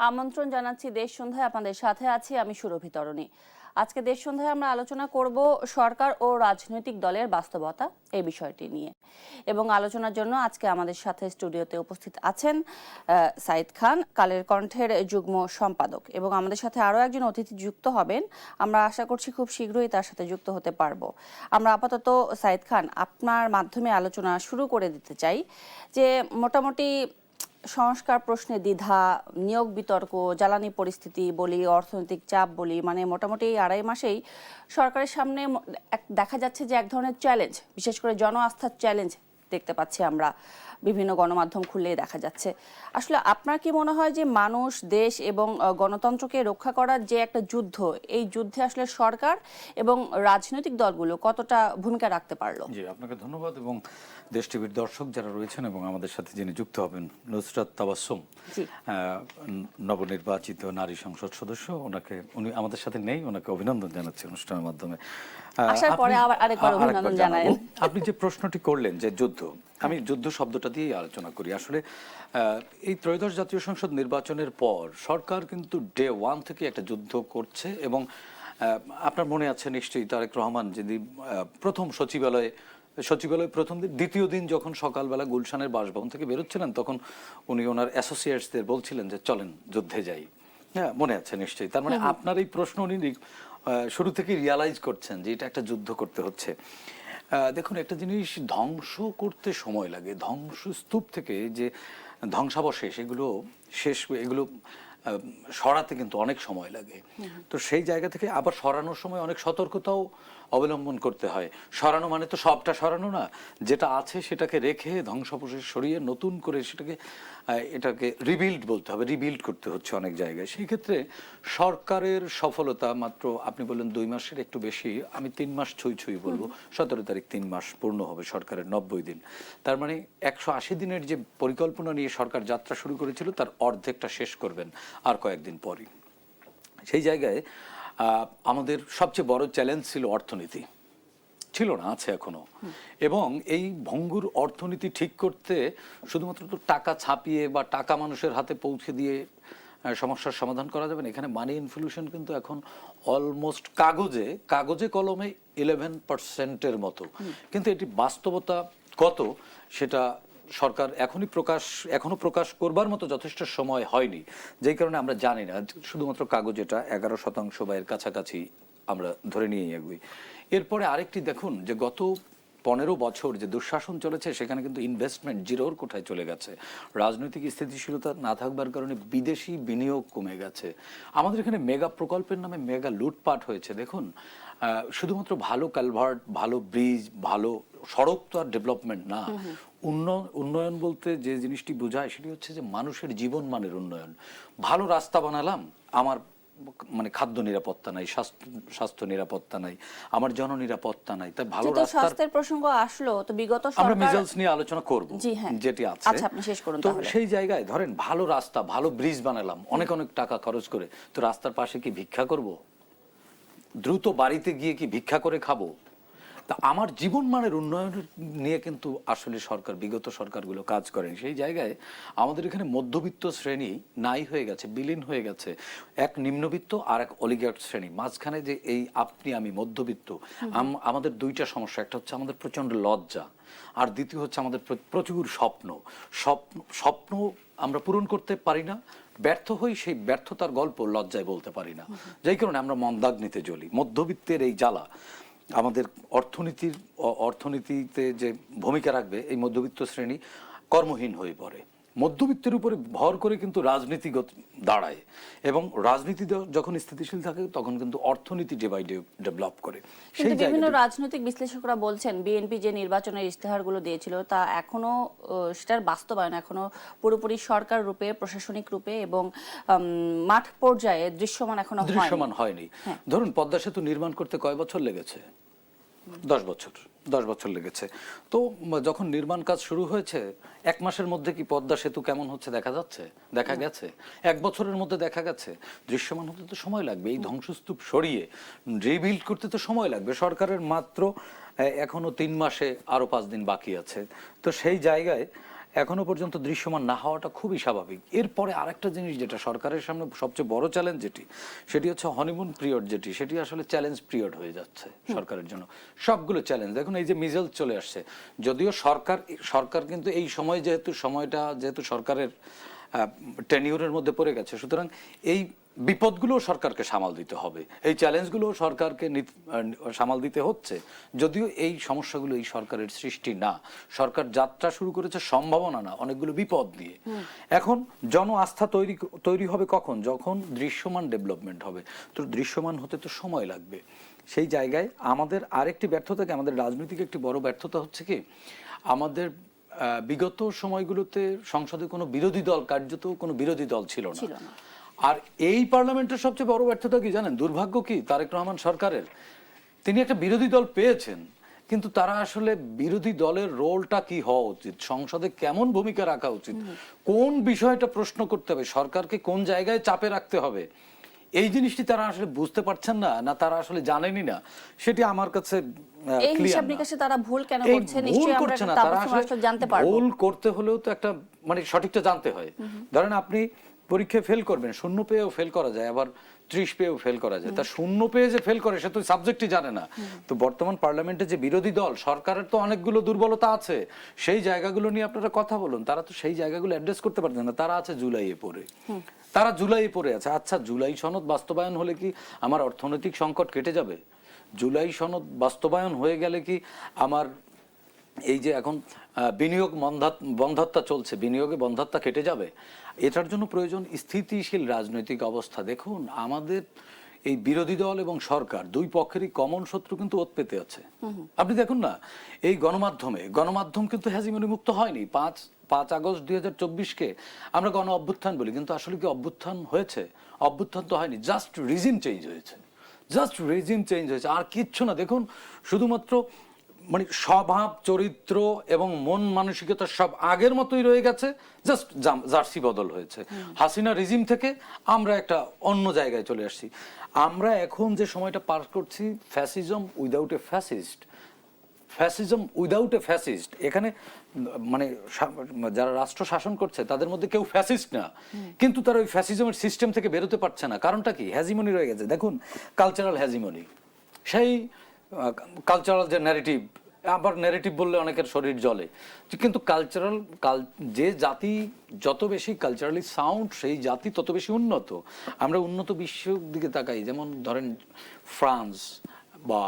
আমন্ত্রণ জানাচ্ছি দেশ সন্ধ্যায়। আপনাদের সাথে আছি আমি সুরভি তরণী। আজকে দেশ সন্ধ্যায় আমরা আলোচনা করব সরকার ও রাজনৈতিক দলের বাস্তবতা এই বিষয়টি নিয়ে, এবং আলোচনার জন্য আজকে আমাদের সাথে স্টুডিওতে উপস্থিত আছেন সাইদ খান, কালের কণ্ঠের যুগ্ম সম্পাদক, এবং আমাদের সাথে আরও একজন অতিথি যুক্ত হবেন। আমরা আশা করছি খুব শীঘ্রই তার সাথে যুক্ত হতে পারবো। আমরা আপাতত সাইদ খান, আপনার মাধ্যমে আলোচনা শুরু করে দিতে চাই যে মোটামুটি সংস্কার প্রশ্নে দ্বিধা, নিয়োগ বিতর্ক, জ্বালানি পরিস্থিতি বলি, অর্থনৈতিক চাপ বলি, মানে মোটামুটি এই আড়াই মাসেই সরকারের সামনে দেখা যাচ্ছে যে এক ধরনের চ্যালেঞ্জ, বিশেষ করে জন আস্থার চ্যালেঞ্জ দেখতে পাচ্ছি আমরা। বিভিন্ন গণমাধ্যম খুললেই দেখা যাচ্ছে। আসলে আপনার কি মনে হয় যে মানুষ, দেশ এবং গণতন্ত্রকে রক্ষা করার যে একটা যুদ্ধ, এই যুদ্ধে আসলে সরকার এবং রাজনৈতিক দলগুলো কতটা ভূমিকা রাখতে পারলো? জি, আপনাকে ধন্যবাদ। এবং দেশ টিভির দর্শক যারা রয়েছেন এবং আমাদের সাথে যিনি যুক্ত হবেন, নুসরাত তাবাসসুম, নবনির্বাচিত নারী সংসদ সদস্য, উনি আমাদের সাথে নেই, ওনাকে অভিনন্দন জানাচ্ছি অনুষ্ঠানের মাধ্যমে। আসার পরে আবার আরেকবার অভিনন্দন জানাই। আপনি যে প্রশ্নটি করলেন যে যুদ্ধ, আমি যুদ্ধ শব্দটা দিয়েই আলোচনা করি। আসলে এই ত্রয়োদশ জাতীয় সংসদ নির্বাচনের পর সরকার কিন্তু ডে ওয়ান থেকে একটা যুদ্ধ করছে। এবং আপনার মনে আছে নিশ্চয়ই, তারেক রহমান যদি প্রথম সচিবালয়ে প্রথম দিন, দ্বিতীয় দিন যখন সকালবেলা গুলশানের বাসভবন থেকে বেরোচ্ছিলেন, তখন উনি ওনার অ্যাসোসিয়েটসদের বলছিলেন যে চলেন যুদ্ধে যাই। হ্যাঁ, মনে আছে নিশ্চয়ই। তার মানে আপনার এই প্রশ্ন উনি শুরু থেকে রিয়ালাইজ করছেন যে এটা একটা যুদ্ধ করতে হচ্ছে। দেখুন, একটা জিনিস ধ্বংস করতে সময় লাগে। ধ্বংসস্তূপ থেকে যে ধ্বংসাবশেষ এগুলো এগুলো সরাতে কিন্তু অনেক সময় লাগে। তো সেই জায়গা থেকে আবার সরানোর সময় অনেক সতর্কতাও অবলম্বন করতে হয়। সরানো মানে তো সবটা সরানো না, যেটা আছে সেটাকে রেখে ধ্বংসাবশেষ সরিয়ে নতুন করে এটাকে রিবিল্ড বলতে হবে, রিবিল্ড করতে হচ্ছে অনেক জায়গায়। সেই ক্ষেত্রে সরকারের সফলতা মাত্র, আপনি বললেন 2 মাসের একটু বেশি, আমি 3 মাস ছুঁই বলবো। 17 তারিখ 3 মাস পূর্ণ হবে সরকারের 90 দিন। তার মানে 180 দিনের যে পরিকল্পনা নিয়ে সরকার যাত্রা শুরু করেছিল, তার অর্ধেকটা শেষ করবেন আর কয়েকদিন পরই। সেই জায়গায় আমাদের সবচেয়ে বড় চ্যালেঞ্জ ছিল অর্থনীতি। ছিল না, আছে এখনো। এবং এই ভঙ্গুর অর্থনীতি ঠিক করতে শুধুমাত্র তো টাকা ছাপিয়ে বা টাকা মানুষের হাতে পৌঁছে দিয়ে সমস্যার সমাধান করা যাবে না। এখানে মানি ইনফ্লেশন কিন্তু এখন অলমোস্ট কাগজে কলমে 11%-এর মতো, কিন্তু এটি বাস্তবতা কত সেটা সরকার এখনো প্রকাশ করবার মতো যথেষ্ট সময় হয়নি, যেই কারণে আমরা জানি না। শুধুমাত্র কাগজে এটা 11% বা এর কাছাকাছি আমরা ধরে নিয়ে এগোই। এরপরে আরেকটি দেখুন যে গত 15 বছর যে দুঃশাসন চলেছে, সেখানে কিন্তু ইনভেস্টমেন্ট জিরোর কোঠায় চলে গেছে। রাজনৈতিক স্থিতিশীলতা না থাকবার কারণে বিদেশি বিনিয়োগ কমে গেছে। আমাদের এখানে মেগা প্রকল্পের নামে মেগা লুটপাট হয়েছে। দেখুন, শুধুমাত্র ভালো কালভার্ট, ভালো ব্রিজ, ভালো সড়ক তো আর ডেভেলপমেন্ট না। উন্নয়ন বলতে যে জিনিসটি বোঝায় সেটি হচ্ছে যে মানুষের জীবন মানের উন্নয়ন। ভালো রাস্তা বানালাম, আমার মানে খাদ্য নিরাপত্তা নাই, স্বাস্থ্য নিরাপত্তা নাই, আমার জননিরাপত্তা নাই। তাই ভালো রাস্তার স্বাস্থ্যের প্রসঙ্গ আসলো, তো বিগত আমরা মিজলস নিয়ে আলোচনা করব যেটি আছে। আচ্ছা, আপনি শেষ করুন। তো সেই জায়গায় ধরেন ভালো রাস্তা, ভালো ব্রিজ বানালাম অনেক টাকা খরচ করে, তো রাস্তার পাশে কি ভিক্ষা করব? দ্রুত বাড়িতে গিয়ে কি ভিক্ষা করে খাবো? তা আমার জীবন মানের উন্নয়ন নিয়ে কিন্তু আসলে বিগত সরকারগুলো কাজ করেন। সেই জায়গায় আমাদের এখানে মধ্যবিত্ত শ্রেণী নাই হয়ে গেছে, বিলীন হয়ে গেছে। এক নিম্নবিত্ত আর এক অলিগার্ক শ্রেণী, মাঝখানে যে এই আপনি আমি মধ্যবিত্ত, আমাদের দুইটা সমস্যা। একটা হচ্ছে আমাদের প্রচন্ড লজ্জা, আর দ্বিতীয় হচ্ছে আমাদের প্রচুর স্বপ্ন আমরা পূরণ করতে পারি না, ব্যর্থ হই। সেই ব্যর্থতার গল্প লজ্জায় বলতে পারি না, যেই কারণে আমরা মন্দাগ্নিতে জ্বলি। মধ্যবিত্তের এই জ্বালা আমাদের অর্থনীতিতে যে ভূমিকা রাখবে, এই মধ্যবিত্ত শ্রেণী কর্মহীন হয়ে পড়ে। মধ্যবিত্তের উপরে ভর করে কিন্তু রাজনীতি দাঁড়ায়, এবং রাজনীতি যখন স্থিতিশীল থাকে তখন কিন্তু অর্থনীতি ডেভেলপ করে। সেই বিভিন্ন রাজনৈতিক বিশ্লেষকরা বলছেন বিএনপি যে নির্বাচনের ইশতেহারগুলো দিয়েছিল তা এখনো সেটার বাস্তবায়ন এখনো পুরোপুরি সরকার রূপে, প্রশাসনিক রূপে এবং মাঠ পর্যায়ে দৃশ্যমান হয়নি। ধরুন, পদ্মা সেতু নির্মাণ করতে কয় বছর লেগেছে? 10 বছর লেগেছে। তো যখন নির্মাণ কাজ শুরু হয়েছে, 1 মাসের মধ্যে কি পদ্মা সেতু কেমন হচ্ছে দেখা গেছে? 1 বছরের মধ্যে দেখা গেছে? দৃশ্যমান হতে তো সময় লাগবে। এই ধ্বংসস্তূপ সরিয়ে রিবিল্ড করতে তো সময় লাগবে। সরকারের মাত্র এখনো 3 মাসে আরো 5 দিন বাকি আছে। তো সেই জায়গায় এখনো পর্যন্ত দৃশ্যমান না হওয়াটা খুবই স্বাভাবিক। এরপরে আরেকটা জিনিস যেটা সরকারের সামনে সবচেয়ে বড় চ্যালেঞ্জ সেটি হচ্ছে হনিমুন পিরিয়ড, সেটি আসলে চ্যালেঞ্জ পিরিয়ড হয়ে যাচ্ছে সরকারের জন্য। সবগুলো চ্যালেঞ্জ, দেখুন এই যে মিজেল চলে আসছে, যদিও সরকার কিন্তু এই সময় যেহেতু সরকারের টেনিউরের মধ্যে পড়ে গেছে, সুতরাং এই বিপদগুলো সরকারকে সামাল দিতে হবে, এই চ্যালেঞ্জগুলো সরকারকে সামাল দিতে হচ্ছে। যদিও এই সমস্যাগুলো এই সরকারের সৃষ্টি না, সরকার যাত্রা শুরু করেছে সম্ভাবনা না, অনেকগুলো বিপদ দিয়ে। এখন জন আস্থা তৈরি হবে কখন? যখন দৃশ্যমান ডেভেলপমেন্ট হবে। তো দৃশ্যমান হতে তো সময় লাগবে। সেই জায়গায় আমাদের আরেকটি ব্যর্থতা কি, আমাদের রাজনৈতিক একটি বড় ব্যর্থতা হচ্ছে কি, আমাদের বিগত সময়গুলোতে সংসদে কোনো বিরোধী দল, কার্যত কোনো বিরোধী দল ছিল না। আর এই পার্লামেন্টের সবচেয়ে বড় ব্যর্থতা কি জানেন? দুর্ভাগ্য কি তারেক রহমান সরকারের, তিনি একটা বিরোধী দল পেয়েছেন, কিন্তু তারা আসলে বিরোধী দলের রোলটা কি হওয়া উচিত, সংসদে কেমন ভূমিকা রাখা উচিত, কোন বিষয়টা প্রশ্ন করতে হবে, সরকারকে কোন জায়গায় চাপে রাখতে হবে, এই জিনিসটি তারা আসলে বুঝতে পারছেন না তারা আসলে জানেনই না, সেটি আমার কাছে এই হিসাব নিকাশে তারা ভুল কেন করছে নিশ্চয়ই আমরা জানতে পারবো। ভুল করতে হলেও তো একটা সঠিকটা জানতে হয়। ধরেন আপনি পরীক্ষায় ফেল করবেন, 0 পেয়েও ফেল করা যায়, আবার 30 পেয়েও ফেল করা যায়। তা 0 পেয়ে যে ফেল করে সে তো সাবজেক্টই জানে না। তো বর্তমান পার্লামেন্টে যে বিরোধী দল, সরকারের তো অনেকগুলো দুর্বলতা আছে, সেই জায়গাগুলো নিয়ে আপনারা কথা বলুন। তারা তো সেই জায়গাগুলো অ্যাড্রেস করতে পারছেন না, তারা আছে জুলাইয়ে পড়ে আছে। আচ্ছা, জুলাই সনদ বাস্তবায়ন হলে কি আমার অর্থনৈতিক সংকট কেটে যাবে? জুলাই সনদ বাস্তবায়ন হয়ে গেলে কি আমার এই যে এখন বিনিয়োগ বন্ধাত্তা চলছে, বিনিয়োগে বন্ধাত্তা কেটে যাবে? এটার জন্য প্রয়োজন স্থিতিশীল রাজনৈতিক অবস্থা। দেখুন আমাদের এই বিরোধী দল এবং সরকার দুই পক্ষেরই কমন শত্রু কিন্তু ওত পেতে আছে। আপনি দেখুন না, এই গণমাধ্যম কিন্তু হ্যাজিমনি মুক্ত হয়নি। 5 আগস্ট 2024-কে আমরা গণ অভ্যুত্থান বলি, কিন্তু আসলে কি অভ্যুত্থান হয়েছে? অভ্যুত্থান তো হয়নি, জাস্ট রিজিম চেঞ্জ হয়েছে, আর কিচ্ছু না। দেখুন শুধুমাত্র স্বভাব, চরিত্র এবং মন মানসিকতা সব আগের মতোই রয়ে গেছে, জাস্ট জার্সি বদল হয়েছে। হাসিনা রিজিম থেকে আমরা একটা অন্য জায়গায় চলে আসছি। আমরা এখন যে সময়টা পার করছি, ফ্যাসিজম উইদাউট এ ফ্যাসিস্ট। এখানে যারা রাষ্ট্র শাসন করছে তাদের মধ্যে কেউ ফ্যাসিস্ট না, কিন্তু তারা ওই ফ্যাসিজমের সিস্টেম থেকে বেরোতে পারছে না। কারণটা কি? হ্যাজিমনি রয়ে গেছে। দেখুন কালচারাল হ্যাজিমনি, সেই কালচারাল যে ন্যারেটিভ, আবার ন্যারেটিভ বললে অনেকের শরীর জ্বলে, কিন্তু যে জাতি যত বেশি কালচারালি সাউন্ড, সেই জাতি তত বেশি উন্নত। আমরা উন্নত বিশ্বের দিকে তাকাই, যেমন ধরেন ফ্রান্স বা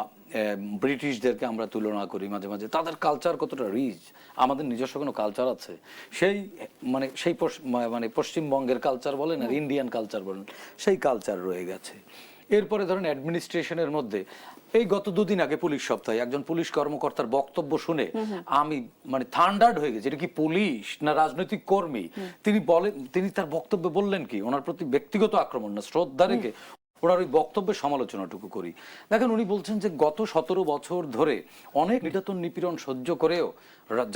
ব্রিটিশদেরকে আমরা তুলনা করি মাঝে মাঝে, তাদের কালচার কতটা রিচ, আমাদের নিজস্ব কোনো কালচার আছে? সেই পশ্চিমবঙ্গের কালচার বলেন আর ইন্ডিয়ান কালচার বলেন, সেই কালচার রয়ে গেছে। এরপরে ধরেন অ্যাডমিনিস্ট্রেশনের মধ্যে এই গত 2 দিন আগে পুলিশ সপ্তাহে একজন পুলিশ কর্মকর্তার বক্তব্য শুনে আমি থান্ডার্ড হয়ে গেছি। এটা কি পুলিশ না রাজনৈতিক কর্মী? তিনি তার বক্তব্যে বললেন কি, ওনার প্রতি ব্যক্তিগত আক্রমণ না, শ্রদ্ধা রেখে ওনার ওই বক্তব্যের সমালোচনাটুকু করি। দেখেন উনি বলছেন যে গত 17 বছর ধরে অনেক নির্যাতন নিপীড়ন সহ্য করেও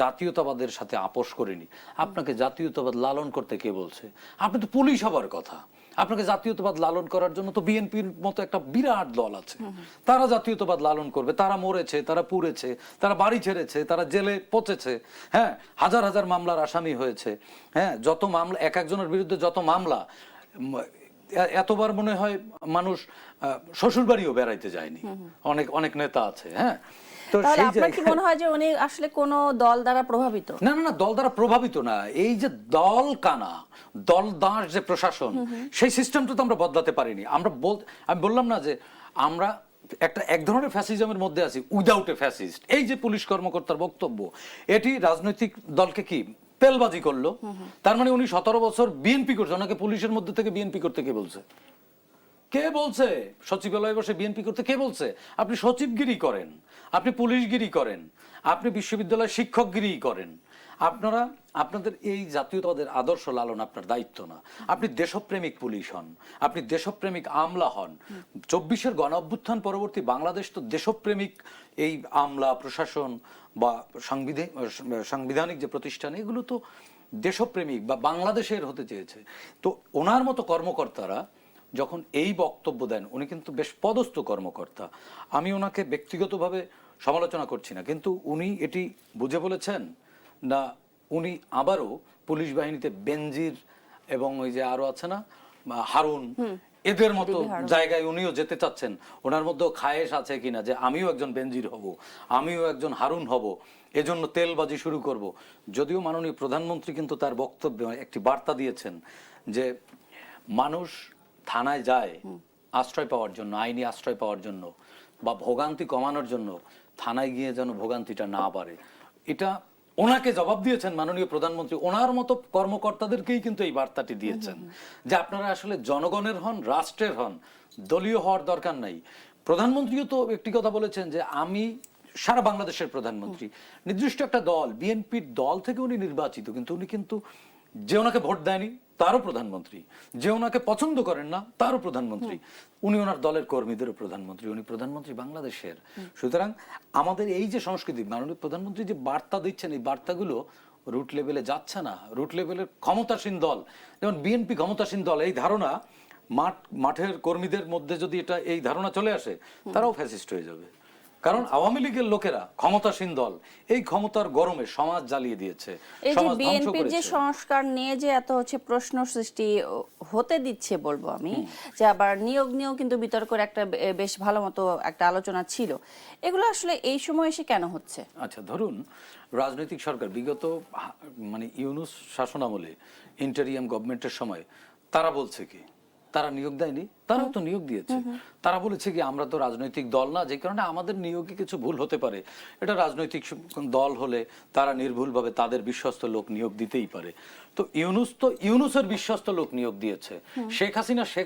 জাতীয়তাবাদের সাথে আপোষ করেনি। আপনাকে জাতীয়তাবাদ লালন করতে কে বলছে? আপনি তো পুলিশ হবার কথা, আপনাকে জাতীয়তাবাদ লালন করার জন্য তো বিএনপির মতো একটা বিরাট দল আছে, তারা জাতীয়তাবাদ লালন করবে। তারা মরেছে, তারা পুড়েছে, তারা বাড়ি ছেড়েছে, তারা জেলে পচেছে, হ্যাঁ, হাজার হাজার মামলার আসামি হয়েছে, হ্যাঁ, যত মামলা, এক একজনের বিরুদ্ধে যত মামলা, এতবার মনে হয় মানুষ শ্বশুর বাড়িও বেড়াইতে যায়নি, অনেক নেতা আছে। হ্যাঁ, তো সেই আপনার কি মনে হয় যে উনি আসলে কোন দল দ্বারা প্রভাবিত? না, দল দ্বারা প্রভাবিত না। এই যে দল কানা, দল দাস যে প্রশাসন, সেই সিস্টেমটা তো আমরা বদলাতে পারিনি। আমি বললাম না যে আমরা এক ধরনের ফ্যাসিজমের মধ্যে আছি, উইদাউট এ ফ্যাসিস্ট। এই যে পুলিশ কর্মকর্তার বক্তব্য, এটি রাজনৈতিক দলকে কি তেলবাজি করলো? তার মানে উনি 17 বছর বিএনপি করছে, ওনাকে পুলিশের মধ্যে থেকে বিএনপি করতে কে বলছে? সচিবালয়ে বসে বিএনপি করতে কে বলছে? আপনি সচিবগিরি করেন, আপনি পুলিশগিরি করেন, আপনি বিশ্ববিদ্যালয় শিক্ষকগিরি করেন। আপনাদের এই জাতীয়তাবাদের আদর্শ লালন আপনার দায়িত্ব না। আপনি দেশপ্রেমিক পুলিশ হন, আপনি দেশপ্রেমিক আমলা হন। 24-এর গণ অভ্যুত্থান পরবর্তী বাংলাদেশ তো দেশপ্রেমিক এই আমলা প্রশাসন বা সাংবিধানিক যে প্রতিষ্ঠান, এগুলো তো দেশপ্রেমিক বা বাংলাদেশের হতে চেয়েছে। তো ওনার মতো কর্মকর্তারা যখন এই বক্তব্য দেন, উনি কিন্তু বেশ পদস্থ কর্মকর্তা, আমি ওনাকে ব্যক্তিগতভাবে সমালোচনা করছি না, কিন্তু উনি এটি বুঝে বলেছেন না উনি আবারও পুলিশ বাহিনীতে বেনজির এবং ওই যে আরো আছে না হারুন, এদের মতো জায়গায় উনিও যেতে চাচ্ছেন। ওনার মধ্যেও খায়েশ আছে কিনা যে আমিও একজন বেনজির হব, আমিও একজন হারুন হব, এজন্য তেলবাজি শুরু করব। যদিও মাননীয় প্রধানমন্ত্রী কিন্তু তার বক্তব্যে একটি বার্তা দিয়েছেন যে মানুষ থানায় যায় আশ্রয় পাওয়ার জন্য, আইনি আশ্রয় পাওয়ার জন্য বা ভোগান্তি কমানোর জন্য, থানায় গিয়ে যেন ভোগান্তিটা না বাড়ে। এটা ওনাকে জবাব দিয়েছেন মাননীয় প্রধানমন্ত্রী, ওনার মতো কর্মকর্তাদেরকেই কিন্তু এই বার্তাটি দিয়েছেন যে আপনারা আসলে জনগণের হন, রাষ্ট্রের হন, দলীয় হওয়ার দরকার নাই। প্রধানমন্ত্রীও তো একটি কথা বলেছেন যে আমি সারা বাংলাদেশের প্রধানমন্ত্রী, নির্দিষ্ট একটা দল বিএনপির দল থেকে উনি নির্বাচিত, কিন্তু উনি কিন্তু যে ওনাকে ভোট দেয়নি তারও প্রধানমন্ত্রী, যে ওনাকে পছন্দ করেন না তারও প্রধানমন্ত্রী, উনি ওনার দলের কর্মীদেরও প্রধানমন্ত্রী, উনি প্রধানমন্ত্রী বাংলাদেশের। সুতরাং আমাদের এই যে সংস্কৃতি, মাননীয় প্রধানমন্ত্রী যে বার্তা দিচ্ছেন, এই বার্তাগুলো রুট লেভেলে যাচ্ছে না। রুট লেভেলের ক্ষমতাসীন দল, যেমন বিএনপি ক্ষমতাসীন দল, এই ধারণা মাঠের কর্মীদের মধ্যে যদি এটা এই ধারণা চলে আসে, তারাও ফ্যাসিস্ট হয়ে যাবে। কারণ আওয়ামী লীগের লোকেরা ক্ষমতাসীন দল, এই ক্ষমতার গরমে সমাজ জ্বালিয়ে দিয়েছে, এই যে সমাজ ধ্বংস বিএনপির যে করেছে। সংস্কার নিয়ে যে এত প্রশ্ন সৃষ্টি হতে দিচ্ছে বলবো আমি, যে আবার নিয়োগ নিয়েও কিন্তু বিতর্কের একটা বেশ ভালো মতো একটা আলোচনা ছিল, এগুলো আসলে এই সময় এসে কেন হচ্ছে? আচ্ছা, ধরুন রাজনৈতিক সরকার বিগত মানে ইউনূস শাসনামলে ইন্টারিয়াম গভর্নমেন্টের সময় তারা বলছে কি তারা নিয়োগ দেয়নি, তারাও তো নিয়োগ দিয়েছে। তারা বলেছে কি আমরা তো রাজনৈতিক দল না, যে কারণে আমাদের নিয়োগে কিছু ভুল হতে পারে, এটা রাজনৈতিক দল হলে তারা নির্ভুলভাবে তাদের বিশ্বস্ত লোক নিয়োগ দিতেই পারে। তো ইউনূসের বিশ্বস্ত লোক নিয়োগ দিয়েছে, শেখ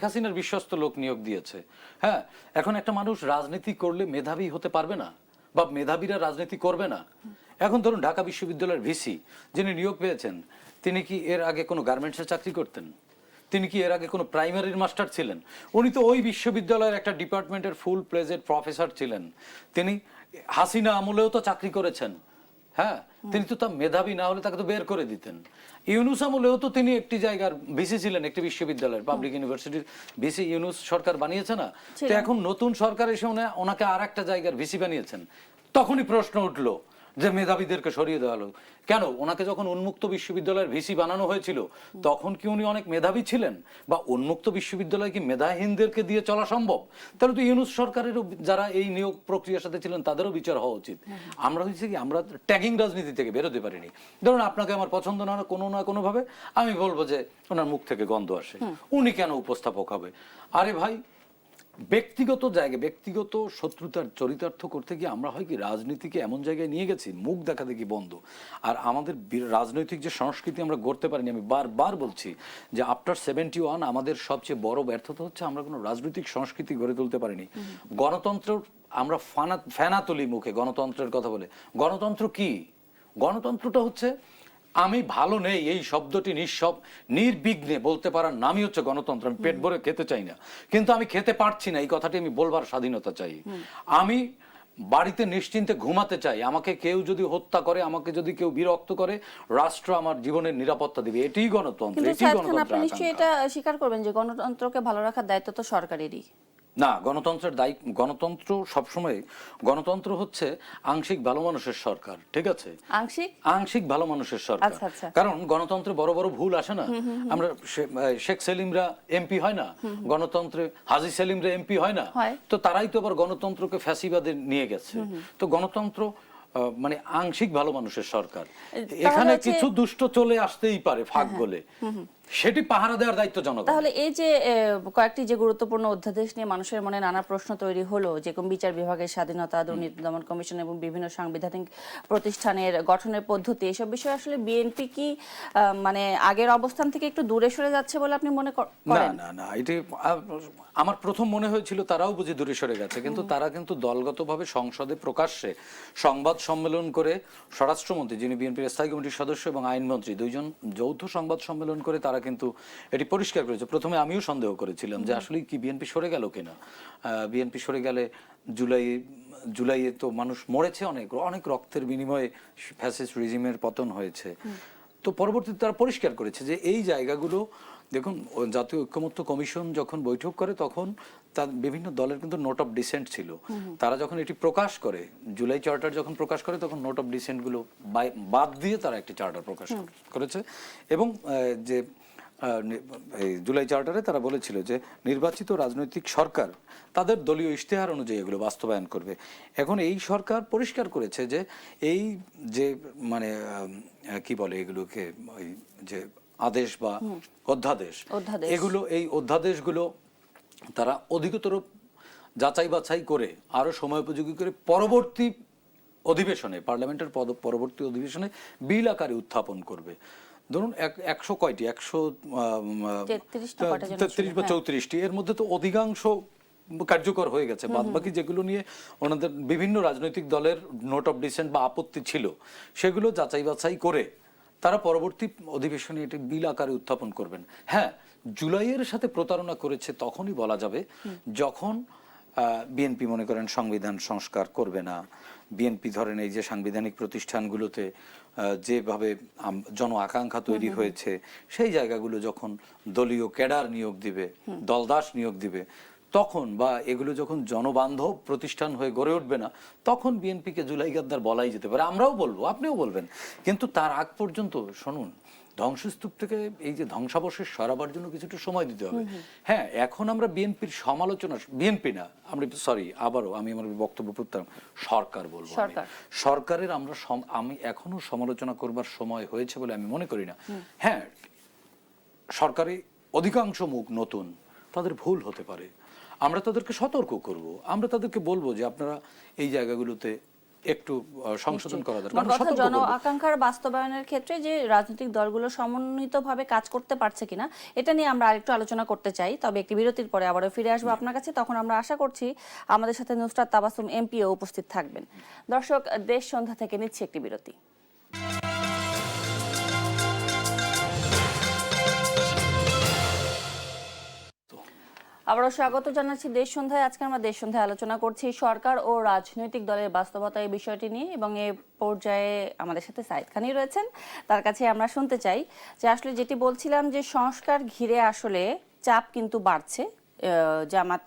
হাসিনার বিশ্বস্ত লোক নিয়োগ দিয়েছে। হ্যাঁ, এখন একটা মানুষ রাজনীতি করলে মেধাবী হতে পারবে না বা মেধাবীরা রাজনীতি করবে না। এখন ধরুন ঢাকা বিশ্ববিদ্যালয়ের ভিসি যিনি নিয়োগ পেয়েছেন, তিনি কি এর আগে কোনো গার্মেন্টসে চাকরি করতেন? তিনি কি এর আগে কোনো প্রাইমারির মাস্টার ছিলেন? উনি তো ওই বিশ্ববিদ্যালয়ের একটা ডিপার্টমেন্টের ফুল প্লেজেড প্রফেসর ছিলেন। তিনি হাসিনা আমলেও তো চাকরি করেছেন। হ্যাঁ, তিনি তো তার মেধাবী না হলে তাকে তো বের করে দিতেন। ইউনূস আমলেও তো তিনি একটি জায়গার ভিসি ছিলেন, একটি বিশ্ববিদ্যালয়ের পাবলিক ইউনিভার্সিটির ভিসি ইউনূস সরকার বানিয়েছে না? তো এখন নতুন সরকার এসে ওনাকে আর একটা জায়গার ভিসি বানিয়েছেন। তখনই প্রশ্ন উঠলো যে মেধাবীদেরকে সরিয়ে দেওয়া হলো কেন? ওনাকে যখন উন্মুক্ত বিশ্ববিদ্যালয়ের ভিসি বানানো হয়েছিল তখন কি উনি অনেক মেধাবী ছিলেন? বা উন্মুক্ত বিশ্ববিদ্যালয় কি মেধাহীনদেরকে দিয়ে চলা সম্ভব? তাহলে তো ইউনূস সরকারেরও যারা এই নিয়োগ প্রক্রিয়ার সাথে ছিলেন তাদেরও বিচার হওয়া উচিত। আমরা হচ্ছে কি আমরা ট্যাগিং রাজনীতি থেকে বেরোতে পারিনি। ধরুন আপনাকে আমার পছন্দ না কোনো না কোনো ভাবে আমি বলবো যে ওনার মুখ থেকে গন্ধ আসে, উনি কেন উপস্থাপক হবে? আরে ভাই, ব্যক্তিগত জায়গায় ব্যক্তিগত শত্রুতার চরিতার্থ করতে গিয়ে আমরা হয় কি রাজনীতিকে এমন জায়গায় নিয়ে গেছি মুখ দেখা দেখি বন্ধ। আর আমাদের রাজনৈতিক যে সংস্কৃতি আমরা গড়তে পারিনি, আমি বারবার বলছি যে আফটার 71 আমাদের সবচেয়ে বড় ব্যর্থতা হচ্ছে আমরা কোনো রাজনৈতিক সংস্কৃতি গড়ে তুলতে পারিনি। গণতন্ত্র আমরা ফেনা তুলি মুখে গণতন্ত্রের কথা বলে। গণতন্ত্র কি? গণতন্ত্রটা হচ্ছে আমি ভালো নেই এই শব্দটি নির্বিঘ্নে বলতে পারার নামই হচ্ছে গণতন্ত্র। আমি পেট ভরে খেতে চাই না, কিন্তু আমি খেতে পারছি না, এই কথাটি আমি বলবার স্বাধীনতা চাই। আমি বাড়িতে নিশ্চিন্তে ঘুমাতে চাই, আমাকে কেউ যদি হত্যা করে, আমাকে যদি কেউ বিরক্ত করে, রাষ্ট্র আমার জীবনের নিরাপত্তা দিবে। এটাই গণতন্ত্র, কিন্তু এটাই আপনি গণতন্ত্র। নিশ্চয়ই এটা স্বীকার করবেন যে গণতন্ত্রকে ভালো রাখার দায়িত্ব তো সরকারেরই। না, গণতন্ত্র সবসময়, গণতন্ত্র হচ্ছে আংশিক ভালো মানুষের সরকার, ঠিক আছে? আংশিক ভালো মানুষের সরকার। কারণ গণতন্ত্রে বড় বড় ভুল আসে না। আমরা শেখ সেলিমরা এমপি হয় না, গণতন্ত্রে হাজী সেলিমরা এমপি হয় না, তো তারাই তো আবার গণতন্ত্রকে ফ্যাসিবাদে নিয়ে গেছে। তো গণতন্ত্র মানে আংশিক ভালো মানুষের সরকার। এখানে কিছু দুষ্ট চলে আসতেই পারে ফাঁক গলে, সেটি পাহারা দেওয়ার দায়িত্ব জনগণ। তাহলে এই যে কয়েকটি যে গুরুত্বপূর্ণ অধ্যাদেশ নিয়ে মানুষের মনে নানা প্রশ্ন তৈরি হলো, যেরকম বিচার বিভাগের স্বাধীনতা, দুর্নীতি দমন কমিশন এবং বিভিন্ন সাংবিধানিক প্রতিষ্ঠানের গঠনের পদ্ধতি, এসব বিষয়ে আসলে বিএনপি কি মানে আগের অবস্থান থেকে একটু দূরে সরে যাচ্ছে বলে আপনি মনে করেন? না না, এটি আমার প্রথম মনে হয়েছিল তারাও বুঝি দূরে সরে গেছে, কিন্তু তারা কিন্তু দলগতভাবে সংসদে প্রকাশ্যে সংবাদ সম্মেলন করে, স্বরাষ্ট্রমন্ত্রী যিনি বিএনপির স্থায়ী কমিটির সদস্য এবং আইনমন্ত্রী দুইজন যৌথ সংবাদ সম্মেলন করে তারা কিন্তু এটি পরিষ্কার করেছে। প্রথমে আমিও সন্দেহ করেছিলাম যে আসলে কি বিএনপি সরে গেল কিনা। বিএনপি সরে গেলে জুলাইয়ে তো মানুষ মরেছে, অনেক রক্তের বিনিময়ে ফ্যাসিস্ট রেজিমের পতন হয়েছে। তো পরবর্তীতে তারা পরিষ্কার করেছে যে এই জায়গাগুলো দেখুন, জাতীয় ঐক্যমত্য কমিশন যখন বৈঠক করে তখন তার বিভিন্ন দলের কিন্তু নোট অফ ডিসেন্ট ছিল। তারা যখন এটি প্রকাশ করে, জুলাই চার্টার যখন প্রকাশ করে, তখন নোট অফ ডিসেন্ট গুলো বাদ দিয়ে তারা একটি চার্টার প্রকাশ করেছে। এবং যে এই জুলাই চার্টারে তারা বলেছিল যে নির্বাচিত রাজনৈতিক সরকার তাদের দলীয় ইশতেহার অনুযায়ী এগুলো বাস্তবায়ন করবে। এখন এই সরকার পরিষ্কার করেছে যে এই যে মানে কি বলে এগুলোকে, ওই যে আদেশ বা অধ্যাদেশ, এগুলো এই অধ্যাদেশগুলো তারা অধিকতর যাচাই বাছাই করে আরো সময়োপযোগী করে পরবর্তী অধিবেশনে, পার্লামেন্টের পরবর্তী অধিবেশনে বিল আকারে উত্থাপন করবে। ধরুন 100 কয়টি, 133 বা 34টি, এর মধ্যে তো অধিকাংশ কার্যকর হয়ে গেছে। বাদবাকি যেগুলো নিয়ে ওনাদের বিভিন্ন রাজনৈতিক দলের নোট অফ ডিসেন্ট বা আপত্তি ছিল, সেগুলো যাচাই বাছাই করে তারা পরবর্তী অধিবেশনে এটি বিল আকারে উত্থাপন করবেন। হ্যাঁ, জুলাইয়ের সাথে প্রতারণা করেছে তখনই বলা যাবে যখন বিএনপি মনে করেন সংবিধান সংস্কার করবে না। বিএনপি ধরেন এই যে সাংবিধানিক প্রতিষ্ঠানগুলোতে যেভাবে জন আকাঙ্ক্ষা তৈরি হয়েছে, সেই জায়গাগুলো যখন দলীয় ক্যাডার নিয়োগ দিবে, দলদাস নিয়োগ দিবে, তখন বা এগুলো যখন জনবান্ধব প্রতিষ্ঠান হয়ে গড়ে উঠবে না, তখন বিএনপিকে জুলাই গাদ্দার বলাই যেতে পারে। আমরাও বলবো, আপনিও বলবেন। কিন্তু তার আগ পর্যন্ত শুনুন, ধ্বংসস্তূপ থেকে এই যে ধ্বংসাবশেষ সরাবার জন্য কিছুটা সময় দিতে হবে। হ্যাঁ, এখন আমরা বিএনপির সমালোচনা, বিএনপি না, আমরা সরি, আবারও আমি আমার বক্তব্য প্রত্যাহার, সরকার বলবো, সরকারের আমরা আমি এখনো সমালোচনা করবার সময় হয়েছে বলে আমি মনে করি না। হ্যাঁ, সরকারি অধিকাংশ মুখ নতুন, তাদের ভুল হতে পারে, আমরা তাদেরকে সতর্ক করব, আমরা তাদেরকে বলবো যে আপনারা এই জায়গাগুলোতে একটু সংশোধন করা দরকার। জন আকাঙ্ক্ষার বাস্তবায়নের ক্ষেত্রে যে রাজনৈতিক দলগুলো সমন্বিতভাবে কাজ করতে পারছে কিনা, এটা নিয়ে আমরা আরেকটু আলোচনা করতে চাই। তবে একটি বিরতির পরে আবারও ফিরে আসবো আপনার কাছে। তখন আমরা আশা করছি আমাদের সাথে নুসরাত তাবাসসুম এমপিও উপস্থিত থাকবেন। দর্শক, দেশ সন্ধ্যা থেকে নিচ্ছে একটি বিরতি। আবারও স্বাগত জানাচ্ছি দেশ সন্ধ্যায়। আজকে আমরা দেশ সন্ধ্যায় আলোচনা করছি সরকার ও রাজনৈতিক দলের বাস্তবতা এই বিষয়টি নিয়ে, এবং এ পর্যায়ে আমাদের সাথে সাইদ খানি রয়েছেন। তার কাছে আমরা শুনতে চাই যে আসলে যেটি বলছিলাম যে সংস্কার ঘিরে আসলে চাপ কিন্তু বাড়ছে, জামাত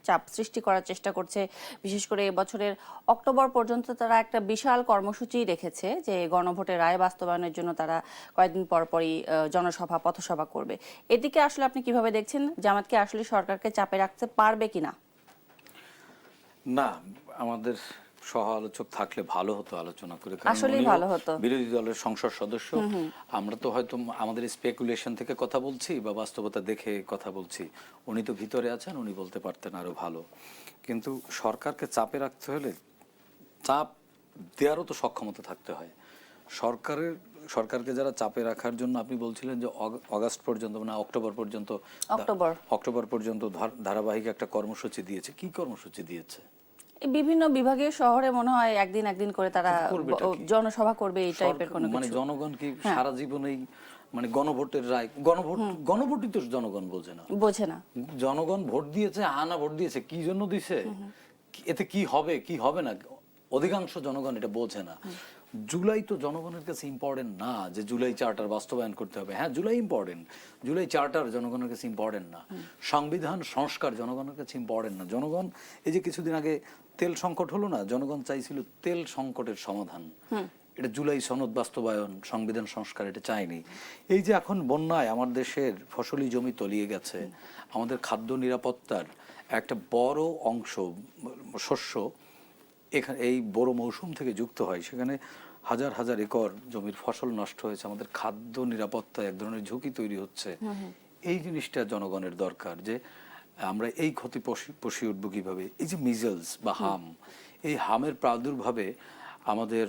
চাপ সৃষ্টি করার চেষ্টা করছে। বিশেষ করে এবছরের অক্টোবর পর্যন্ত তারা একটা বিশাল কর্মসূচি রেখেছে যে গণভোটের রায় বাস্তবায়নের জন্য তারা কয়েকদিন পর পরই জনসভা, পথসভা করবে। এদিকে আসলে আপনি কিভাবে দেখছেন, জামাতকে আসলে সরকারকে চাপে রাখতে পারবে কিনা? না, আমাদের সহ আলোচক থাকলে ভালো হতো আলোচনা করে, আসলেই ভালো হতো। বিরোধী দলের সংসদ সদস্য, আমরা তো হয়তো আমাদের স্পেকুলেশন থেকে কথা বলছি বা বাস্তবতা দেখে কথা বলছি। উনি তো ভিতরে আছেন, উনি বলতে পারতেন আরো ভালো। কিন্তু সরকারকে চাপে রাখতে হলে চাপ দেওয়ারও তো সক্ষমতা থাকতে হয়। সরকারকে যারা চাপে রাখার জন্য, আপনি বলছিলেন যে অগাস্ট পর্যন্ত, মানে অক্টোবর পর্যন্ত ধারাবাহিক একটা কর্মসূচি দিয়েছে। কি কর্মসূচি দিয়েছে? বিভিন্ন বিভাগীয় শহরে মনে হয় একদিন করে তারা জনসভা করবে, এই টাইপের কোনো কিছু। মানে জনগণ কি সারা জীবনেই মানে গণভোটের রায়, গণভোটই তো জনগণ বোঝে না। জনগণ ভোট দিয়েছে, আনা ভোট দিয়েছে, কি জন্য দিছে, এতে কি হবে কি হবে না, অধিকাংশ জনগণ এটা বোঝে না। জুলাই তো জনগণের কাছে ইম্পর্টেন্ট না যে জুলাই চার্টার বাস্তবায়ন করতে হবে। হ্যাঁ, জুলাই ইম্পর্টেন্ট, জুলাই চার্টার জনগণের কাছে ইম্পর্টেন্ট না। সংবিধান সংস্কার জনগণের কাছে ইম্পর্টেন্ট না। জনগণ, এই যে কিছুদিন আগে তেল সংকট হলো না, জনগণ চাইছিল তেল সংকটের সমাধান, এটা জুলাই সনদ বাস্তবায়ন, সংবিধান সংস্কার এটা চায়নি। এই যে এখন বন্যায় আমার দেশের ফসলি জমি তলিয়ে গেছে, আমাদের খাদ্য নিরাপত্তার একটা বড় অংশ শস্য এখানে এই বড় মৌসুম থেকে যুক্ত হয়, সেখানে হাজার হাজার একর জমির ফসল নষ্ট হয়েছে, আমাদের খাদ্য নিরাপত্তা এক ধরনের ঝুঁকি তৈরি হচ্ছে। এই জিনিসটা জনগণের দরকার যে আমরা এই ক্ষতি পুষিয়ে উঠবো কিভাবে। এই যে মিজলস বা হাম, এই হামের প্রাদুর্ভাবে আমাদের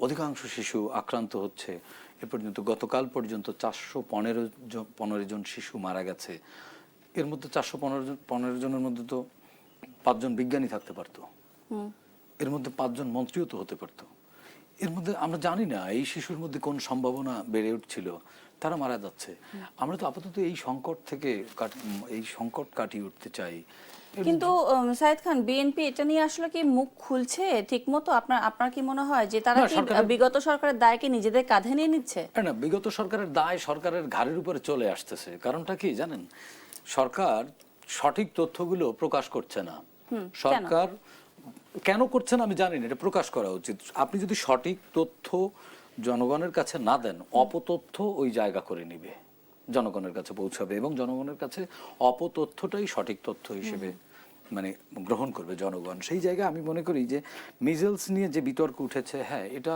অধিকাংশ শিশু আক্রান্ত হচ্ছে। এ পর্যন্ত গতকাল পর্যন্ত 415 জন শিশু মারা গেছে। এর মধ্যে 415 জনের মধ্যে তো 5 জন বিজ্ঞানী থাকতে পারতো, এর মধ্যে 5 জন মন্ত্রীও তো হতে পারতো। এর মধ্যে আমরা জানি না এই শিশুর মধ্যে কোন সম্ভাবনা বেড়ে উঠছিল, তারা মারা যাচ্ছে। আমরা তো আপাতত এই সংকট থেকে এই সংকট কাটিয়ে উঠতে চাই। কিন্তু সাইদ খান, বিএনপি এটা নিয়ে আসলে কি মুখ খুলছে ঠিকমতো? আপনার কি মনে হয় যে তারা না, কি বিগত সরকারের দায়কে নিজেদের কাঁধে নিয়ে নিচ্ছে? না, বিগত সরকারের দায় সরকারের ঘাড়ের উপরে চলে আসতেছে। কারণটা কি জানেন? সরকার সঠিক তথ্যগুলো প্রকাশ করছে না। সরকার কেন করছে না আমি জানি না, এটা প্রকাশ করা উচিত। আপনি যদি সঠিক তথ্য জনগণের কাছে না দেন, অপতথ্য ওই জায়গা করে নিবে, জনগণের কাছে পৌঁছাবে এবং জনগণের কাছে অপতথ্যটাই সঠিক তথ্য হিসেবে মানে গ্রহণ করবে জনগণ। সেই জায়গায় আমি মনে করি যে মিজেলস নিয়ে যে বিতর্ক উঠেছে, হ্যাঁ, এটা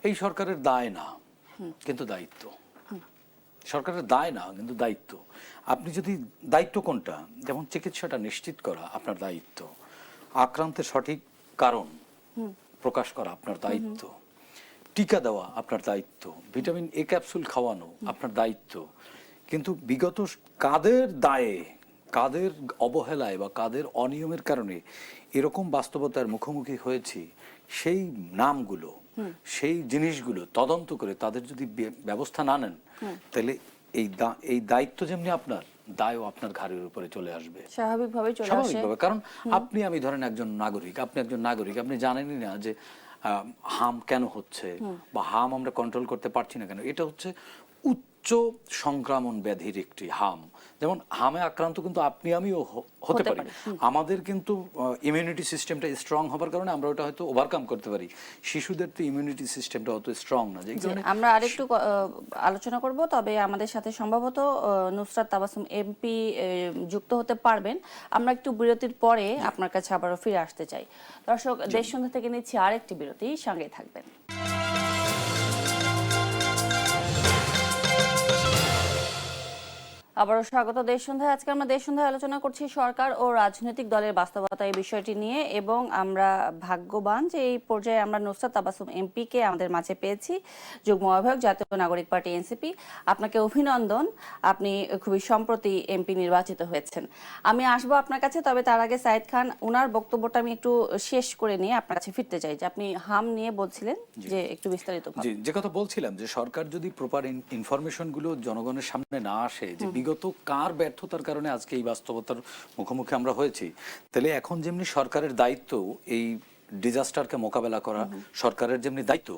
এই সরকারের দায় না কিন্তু দায়িত্ব। সরকারের দায় না কিন্তু দায়িত্ব। আপনি যদি দায়িত্ব কোনটা, যেমন চিকিৎসাটা নিশ্চিত করা আপনার দায়িত্ব, আক্রান্তের সঠিক কারণ প্রকাশ করা আপনার দায়িত্ব, টিকা দেওয়া আপনার দায়িত্ব, ভিটামিন এ ক্যাপসুল খাওয়ানো আপনার দায়িত্ব। কিন্তু বিগত কাদের দায়ে, কাদের অবহেলায় বা কাদের অনিয়মের কারণে এরকম বাস্তবতার মুখোমুখি হয়েছি, সেই নামগুলো, সেই জিনিসগুলো তদন্ত করে তাদের যদি ব্যবস্থা না নেন, তাহলে এই দায়িত্ব যেমনি আপনার, দায়ও আপনার ঘাড়ের উপরে চলে আসবে স্বাভাবিকভাবে চলে আসে। স্বাভাবিকভাবে। কারণ আপনি ধরেন একজন নাগরিক, আপনি জানেনই না যে হাম কেন হচ্ছে বা হাম আমরা কন্ট্রোল করতে পারছি না কেন। এটা হচ্ছে উচ্চ সংক্রমণ ব্যাধির একটি হাম। যেমন হামে আক্রান্ত কিন্তু আমিও হতে পারি। আমাদের কিন্তু ইমিউনিটি সিস্টেমটা স্ট্রং হবার কারণে আমরা ওটা হয়তো ওভারকাম করতে পারি। শিশুদের তো ইমিউনিটি সিস্টেমটা অত স্ট্রং না। আমরা আরেকটু আলোচনা করব, তবে আমাদের সাথে সম্ভবত নুসরাত তাবাসসুম এমপি যুক্ত হতে পারবেন। আমরা একটু বিরতির পরে আপনার কাছে আবারও ফিরে আসতে চাই। দর্শক, দেশ সন্ধ্যা থেকে নিচ্ছি আরেকটি বিরতি, সঙ্গে থাকবেন। আবারও স্বাগত দেশ সন্ধ্যায়। আজকে আমরা দেশ সন্ধ্যায় আলোচনা করছি সরকার ও রাজনৈতিক দলের বাস্তবতা এই বিষয়টি নিয়ে, এবং আমরা ভাগ্যবান যে এই পর্যায়ে আমরা নুসরাত তাবাসসুম এমপিকে আমাদের মাঝে পেয়েছি, যুগ্ম আহ্বায়ক, জাতীয় নাগরিক পার্টি এনসিপি। আপনাকে অভিনন্দন, আপনি খুবই সম্প্রতি এমপি নির্বাচিত হয়েছেন। আমি আসবো আপনার কাছে, তবে তার আগে সাইদ খান ওনার বক্তব্যটা আমি একটু শেষ করে নিয়ে আপনার কাছে ফিরতে চাই। যে আপনি হাম নিয়ে বলছিলেন, যে একটু বিস্তারিত। যে কথা বলছিলাম, যে সরকার যদি প্রপার ইনফরমেশন গুলো জনগণের সামনে না আসে, যে বিগত কার ব্যর্থতার কারণে আজকে এই বাস্তবতার মুখোমুখি আমরা হয়েছি, তাহলে এখন যেমনি সরকারের দায়িত্ব এই ডিজাস্টারকে মোকাবেলা করা, সরকারের যেমনি দায়িত্ব,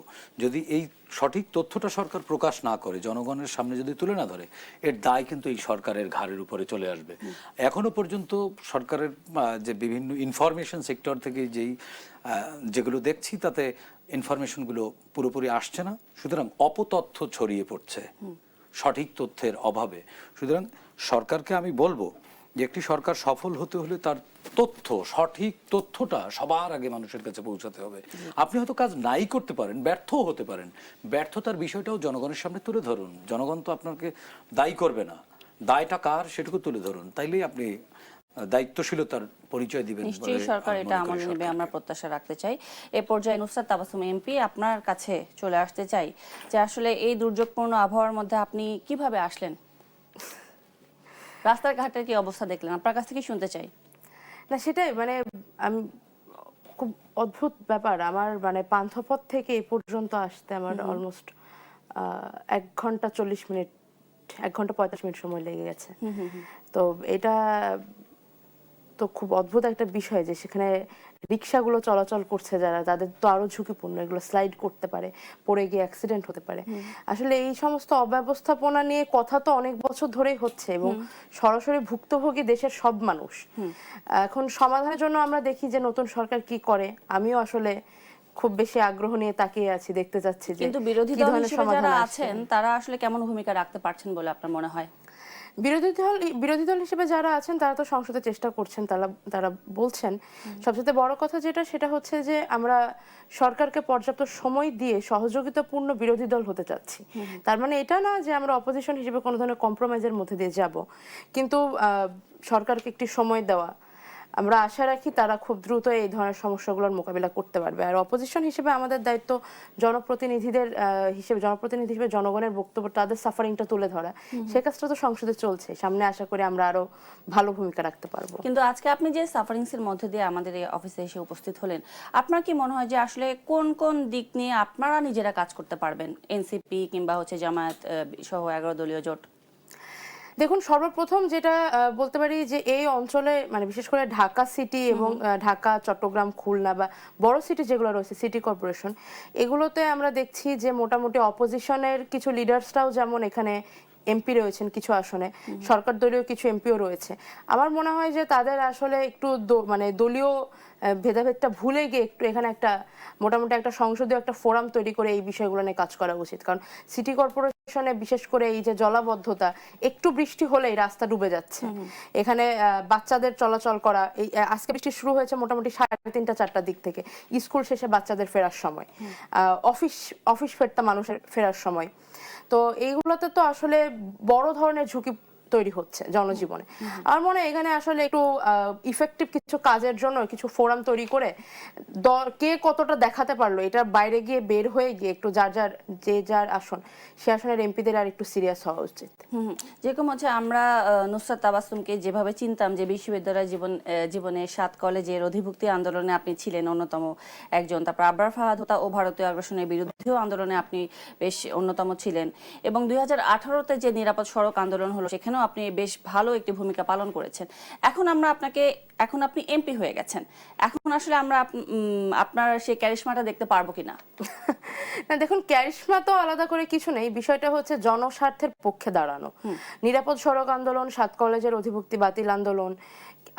যদি এই সঠিক তথ্যটা সরকার প্রকাশ না করে, জনগণের সামনে যদি তুলে না ধরে, এর দায় কিন্তু এই সরকারের ঘাড়ের উপরে চলে আসবে। এখনো পর্যন্ত সরকারের যে বিভিন্ন ইনফরমেশন সেক্টর থেকে যেগুলো দেখছি, তাতে ইনফরমেশনগুলো পুরোপুরি আসছে না। সুতরাং অপতথ্য ছড়িয়ে পড়ছে সঠিক তথ্যের অভাবে। সুতরাং সরকারকে আমি বলবো যে একটি সরকার সফল হতে হলে তার সঠিক তথ্যটা সবার আগে মানুষের কাছে পৌঁছাতে হবে। আপনি হয়তো কাজ নাই করতে পারেন, ব্যর্থও হতে পারেন, ব্যর্থতার বিষয়টাও জনগণের সামনে তুলে ধরুন। জনগণ তো আপনাকে দায়ী করবে না, দায়টা কার সেটুকু তুলে ধরুন, তাইলেই আপনি দায়িত্বশীলতার পরিচয় দিবেন। নিশ্চয়ই সরকার এটা আমল নেবে, আমরা প্রত্যাশা রাখতে চাই। এ পর্যায়ে নুসরাত তাবাসসুম এমপি, আপনার কাছে চলে আসতে চাই যে আসলে এই দুর্যোগপূর্ণ আবহাওয়ার মধ্যে আপনি কিভাবে আসলেন, রাস্তার ঘাটের কি অবস্থা দেখলেন, আপনার কাছ থেকে শুনতে চাই। না, সেটাই মানে আমি খুব অদ্ভুত ব্যাপার। আমার মানে পান্থপথ থেকে এই পর্যন্ত আসতে আমার অলমোস্ট 1 ঘন্টা 40 মিনিট, 1 ঘন্টা 45 মিনিট সময় লেগে গেছে। তো এটা তো খুব অদ্ভুত একটা বিষয় যে সেখানে রিক্সাগুলো চলাচল করছে, তাদের তো আরো ঝুঁকিপূর্ণ, এগুলো স্লাইড করতে পারে, পড়ে গিয়ে অ্যাক্সিডেন্ট হতে পারে। আসলে এই সমস্ত অব্যবস্থাপনা নিয়ে কথা তো অনেক বছর ধরেই হচ্ছে, এবং সরাসরি ভুক্তভোগী দেশের সব মানুষ। এখন সমাধানের জন্য আমরা দেখি যে নতুন সরকার কি করে। আমিও আসলে খুব বেশি আগ্রহ নিয়ে তাকিয়ে আছি, দেখতে চাচ্ছি যে কিন্তু বিরোধী দল হিসেবে যারা আছেন তারা আসলে কেমন ভূমিকা রাখতে পারছেন বলে আপনার মনে হয়? বিরোধী দল হিসেবে যারা আছেন তারা তো সংসদে চেষ্টা করছেন, তারা বলছেন। সবচেয়ে বড় কথা সেটা হচ্ছে যে আমরা সরকারকে পর্যাপ্ত সময় দিয়ে সহযোগিতাপূর্ণ বিরোধী দল হতে চাচ্ছি। তার মানে এটা না যে আমরা অপোজিশন হিসেবে কোনো ধরনের কম্প্রোমাইজের মধ্যে দিয়ে যাব, কিন্তু সরকারকে একটি সময় দেওয়া, আমরা আশা রাখি তারা খুব দ্রুত এই ধরনের সমস্যাগুলোর মোকাবিলা করতে পারবে। আর অপোজিশন হিসেবে আমাদের দায়িত্ব জনপ্রতিনিধি হিসেবে জনগণের বক্তব্য, তাদের সাফারিংটা তুলে ধরা। সে কাজটা তো সংসদে চলছে, সামনে আশা করি আমরা আরো ভালো ভূমিকা রাখতে পারবো। কিন্তু আজকে আপনি যে সাফারিংস এর মধ্যে দিয়ে আমাদের এই অফিসে এসে উপস্থিত হলেন, আপনার কি মনে হয় যে আসলে কোন কোন দিক নিয়ে আপনারা নিজেরা কাজ করতে পারবেন, এনসিপি কিংবা হচ্ছে জামায়াত সহ 11 দলীয় জোট? দেখুন, সর্বপ্রথম যেটা বলতে পারি যে এই অঞ্চলে মানে বিশেষ করে ঢাকা সিটি এবং ঢাকা, চট্টগ্রাম, খুলনা বা বড় সিটি যেগুলো রয়েছে, সিটি কর্পোরেশন, এগুলোতে আমরা দেখছি যে মোটামুটি অপোজিশনের কিছু লিডার্সরাও যেমন এখানে এমপি রয়েছেন কিছু আসনে, সরকার দলীয় কিছু এমপিও রয়েছে। আমার মনে হয় যে তাদের আসলে একটু মানে দলীয় ভেদাভেদটা ভুলে গিয়ে একটু এখানে একটা মোটামুটি একটা সংসদীয় একটা ফোরাম তৈরি করে এই বিষয়গুলো নিয়ে কাজ করা উচিত। কারণ সিটি কর্পোরেশনে বিশেষ করে এই যে জলাবদ্ধতা, একটু বৃষ্টি হলেই রাস্তা ডুবে যাচ্ছে। এখানে বাচ্চাদের চলাচল করা, এই আজকে বৃষ্টি শুরু হয়েছে মোটামুটি 3:30 4টার দিক থেকে, স্কুল শেষে বাচ্চাদের ফেরার সময়, অফিস ফেরতা মানুষের ফেরার সময়। তো এইগুলোতে তো আসলে বড় ধরনের ঝুঁকি তৈরি হচ্ছে জনজীবনে। আমার মনে হয় এখানে আসলে একটু ইফেক্টিভ কিছু কাজের জন্য কিছু ফোরাম তৈরি করে কে কতটা দেখাতে পারলো, এটা বাইরে গিয়ে বের হয়ে গিয়ে একটু যার আসন সে আসনের এমপিদের আর একটু সিরিয়াস হওয়া উচিত। যেরকম হচ্ছে আমরা নুসরাত তাবাসসুমকে যেভাবে চিনতাম, যে বিশ্ববিদ্যালয় জীবনে 7 কলেজের অধিভুক্তি আন্দোলনে আপনি ছিলেন অন্যতম একজন, তারপর আবরার ফাহাদ হত্যা ও ভারতীয় আগ্রাসনের বিরুদ্ধেও আন্দোলনে আপনি বেশ অন্যতম ছিলেন, এবং 2018-তে যে নিরাপদ সড়ক আন্দোলন হলো সেখানেও আপনি বেশ ভালো একটি ভূমিকা পালন করেছেন। এখন আপনি এমপি হয়ে গেছেন, এখন আসলে আমরা আপনার সেই ক্যারিশমাটা দেখতে পারবো কিনা? না, দেখুন, ক্যারিশমা তো আলাদা করে কিছু নেই, বিষয়টা হচ্ছে জনস্বার্থের পক্ষে দাঁড়ানো। নিরাপদ সড়ক আন্দোলন, 7 কলেজের অধিভুক্তি বাতিল আন্দোলন,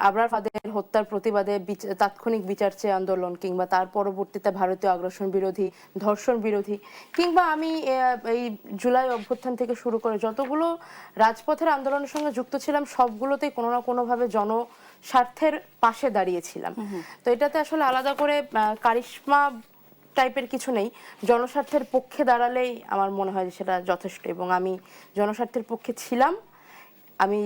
আবরার ফাহাদের হত্যার প্রতিবাদে তাৎক্ষণিক বিচার চেয়ে আন্দোলন, কিংবা তার পরবর্তীতে ভারতীয় আগ্রাসন বিরোধী, ধর্ষণ বিরোধী, কিংবা আমি এই জুলাই অভ্যুত্থান থেকে শুরু করে যতগুলো রাজপথের আন্দোলনের সঙ্গে যুক্ত ছিলাম, সবগুলোতেই কোনো না কোনোভাবে জনস্বার্থের পাশে দাঁড়িয়েছিলাম। তো এটাতে আসলে আলাদা করে কারিশমা টাইপের কিছু নেই। জনস্বার্থের পক্ষে দাঁড়ালেই আমার মনে হয় যে সেটা যথেষ্ট, এবং আমি জনস্বার্থের পক্ষে ছিলাম। আমি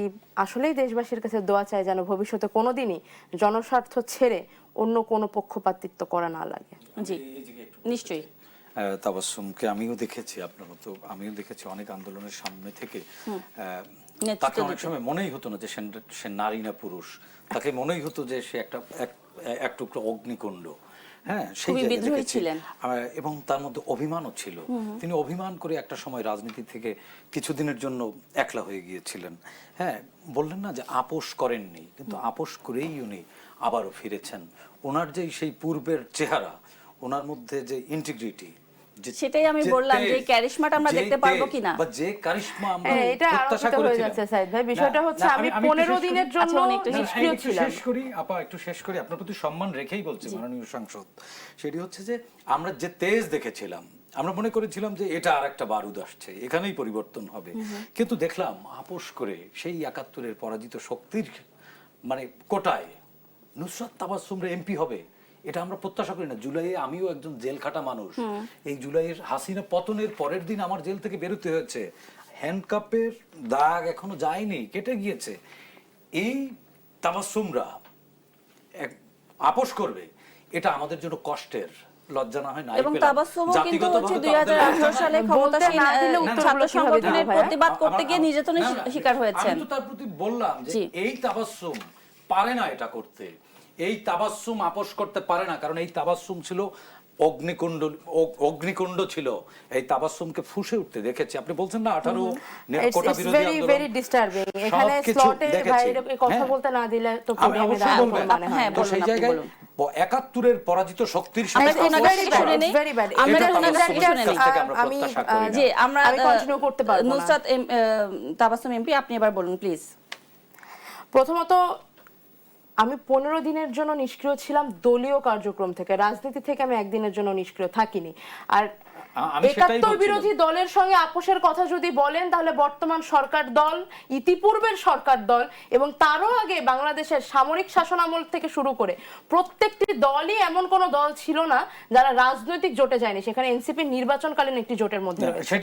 আসলেই দেশবাসীর কাছে দোয়া চাই যেন ভবিষ্যতে কোনোদিনই জনস্বার্থ ছেড়ে অন্য কোনো পক্ষপাতিত্ব করা না লাগে। জি, নিশ্চয়ই। তাবাসসুমকে আমিও দেখেছি, আপনার মতো আমিও দেখেছি অনেক আন্দোলনের সামনে থেকে। তাকে অনেক সময় মনেই হতো না যে সে নারী না পুরুষ, তাকে মনেই হতো যে সে এক টুকরো অগ্নিকুণ্ড। হ্যাঁ, সেই বিদ্রোহী ছিলেন, এবং তার মধ্যে অভিমানও ছিল। তিনি অভিমান করে একটা সময় রাজনীতি থেকে কিছুদিনের জন্য একলা হয়ে গিয়েছিলেন। হ্যাঁ, বললেন না যে আপোষ করেননি, কিন্তু আপোষ করেই উনি আবারও ফিরেছেন। ওনার যে সেই পূর্বের চেহারা, ওনার মধ্যে যে ইন্টিগ্রিটি, সেটাই আমি বললাম যে ক্যারিশমাটা আমরা দেখতে পারবো কিনা, বা যে কারিশমা আমরা এটা প্রত্যাশা আলোচিত হয়ে যাচ্ছে সাইদ ভাই। বিষয়টা হচ্ছে আমি 15 দিনের জন্য নিষ্ক্রিয় ছিলাম। একটু শেষ করি, আপনার প্রতি সম্মান রেখেই বলছি মাননীয় সাংসদ। সেটি হচ্ছে যে আমরা যে তেজ দেখেছিলাম, আমরা মনে করেছিলাম যে এটা আরেকটা বারুদ আসছে, এখানেই পরিবর্তন হবে, কিন্তু দেখলাম আপোষ করে সেই 71-এর পরাজিত শক্তির মানে কোটায় নুসরাত তাবাসসুমরা এমপি হবে, এটা আমরা প্রত্যাশা করি না। জুলাইয়ে আমিও একজন জেল খাটা মানুষ। এই জুলাইয়ের হাসিনা পতনের পরের দিন আমার জেল থেকে বেরোতে হয়েছে, হ্যান্ডকাপের দাগ এখনো যায়নি, কেটে গিয়েছে। এই তাবাসসুমরা আপোষ করবে, এটা আমাদের জন্য কষ্টের, লজ্জা না হয় না। এবং তাবাসসুমও কিন্তু হচ্ছে 2018 সালে ক্ষমতাসীন ছাত্র সংগঠনের প্রতিবাদ করতে গিয়ে নির্যাতনের শিকার হয়েছেন। আমি তো তার প্রতি বললাম যে এই তাবাসসুম পারে না এটা করতে, এই তাবাসসুম আপোষ করতে পারে না, কারণ এই তাবাসসুম ছিল অগ্নিকুণ্ড ছিল। এই তাবাসসুমকে ফুঁসে উঠতে দেখেছি। আপনি বলছেন না 18 কোটা বিরোধী আন্দোলন, ভেরি ডিস্টার্বিং। এখানে স্লটে বাইরে কথা বলতে না দিলে তো প্রবলেমে দাঁড়াবে মনে হয়। তো সেই জায়গায় 71-এর পরাজিত শক্তির সাথে আমি কন্টিনিউ করতে পারবো না। নুসরাত তাবাসসুম এমপি, আপনি এবার বলুন প্লিজ। প্রথমত, আমি 15 দিনের জন্য নিষ্ক্রিয় ছিলাম দলীয় কার্যক্রম থেকে, রাজনীতি থেকে আমি একদিনের জন্য নিষ্ক্রিয় থাকিনি। আর 71 বিরোধী দলের সঙ্গে আপোষের কথা যদি বলেন, তাহলে বর্তমান সরকার দল, ইতিপূর্বের সরকার দল এবং তারও আগে বাংলাদেশের সামরিক শাসনামল থেকে শুরু করে প্রত্যেকটি দলই এমন কোন দল ছিল না যারা রাজনৈতিক জোটে যায়নি। সেখানে এনসিপি নির্বাচনকালীন একটি জোটের মধ্যে রয়েছে,